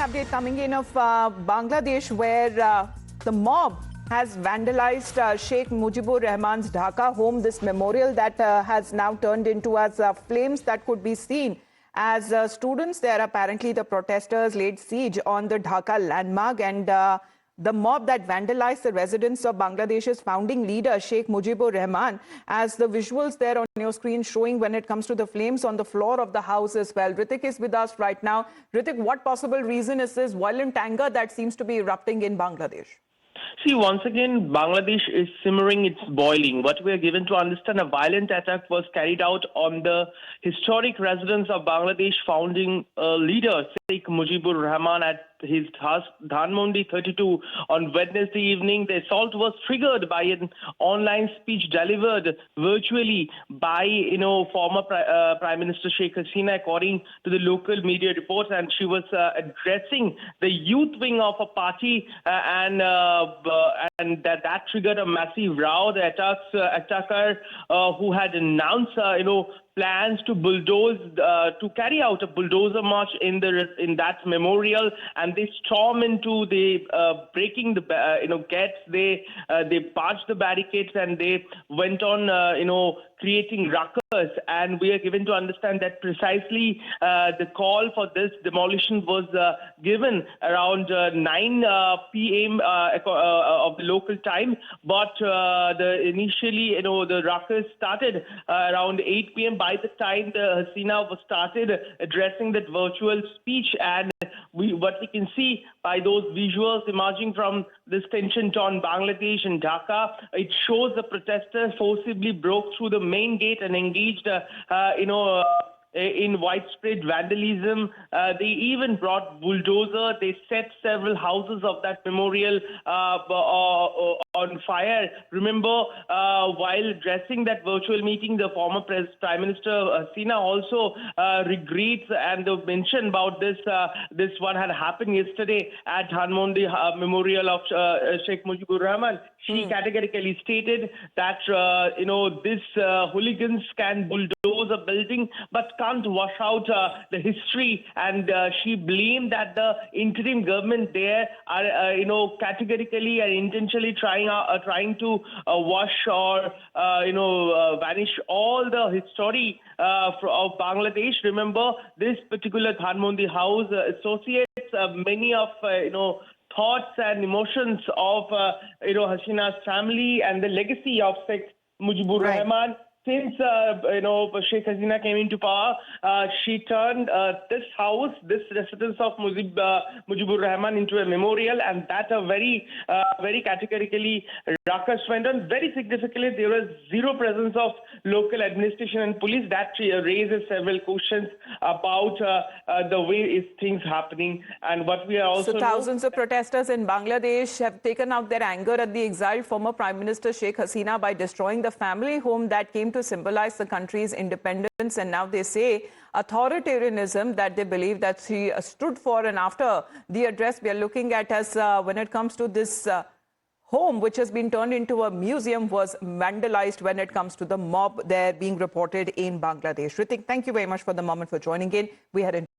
update coming in of Bangladesh, where the mob has vandalized Sheikh Mujibur Rahman's Dhaka home. This memorial that has now turned into as flames that could be seen as students there. Apparently, the protesters laid siege on the Dhaka landmark, and the mob that vandalized the residence of Bangladesh's founding leader, Sheikh Mujibur Rahman, as the visuals there on your screen showing when it comes to the flames on the floor of the house as well. Ritik is with us right now. Ritik, what possible reason is this violent anger that seems to be erupting in Bangladesh? See, once again, Bangladesh is simmering, it's boiling. What we are given to understand, a violent attack was carried out on the historic residence of Bangladesh founding leader, Sheikh Mujibur Rahman, at his Dhanmondi 32 on Wednesday evening. The assault was triggered by an online speech delivered virtually by, former Prime Minister Sheikh Haseena, according to the local media reports, and she was addressing the youth wing of a party, and that triggered a massive row. The attacker who had announced, plans to bulldoze, to carry out a bulldozer march in that memorial, and they storm into the breaking the gates. They patched the barricades, and they went on creating ruckus. And we are given to understand that precisely the call for this demolition was given around 9 p.m. Of the local time, but initially the ruckus started around 8 p.m. By the time the Hasina was started addressing that virtual speech, and what we can see by those visuals emerging from this tension-torn Bangladesh and Dhaka, it shows the protesters forcibly broke through the main gate and engaged, in widespread vandalism. They even brought bulldozer. They set several houses of that memorial on fire. Remember, while addressing that virtual meeting, the former Prime Minister Haseena also regrets and mentioned about this. This one had happened yesterday at Dhanmondi Memorial of Sheikh Mujibur Rahman. She categorically stated that this hooligans can bulldoze a building but can't wash out the history, and she blamed that the interim government there are categorically and intentionally trying to wash or vanish all the history of Bangladesh. Remember, this particular Dhanmondi house associates many of thoughts and emotions of Hasina's family and the legacy of Sheikh Mujibur Rahman. Since Sheikh Hasina came into power, she turned this house, this residence of Mujibur Rahman, into a memorial, and that a very categorically ruckus went on. Very significantly, there was zero presence of local administration and police. That raises several questions about the way things happening, and what we are also. So thousands of protesters in Bangladesh have taken out their anger at the exiled former Prime Minister Sheikh Haseena by destroying the family home that came to symbolize the country's independence, and now they say authoritarianism that they believe that she stood for. And after the address we are looking at as when it comes to this home, which has been turned into a museum, was vandalized when it comes to the mob there being reported in Bangladesh. Ritik, thank you very much for the moment for joining in. We had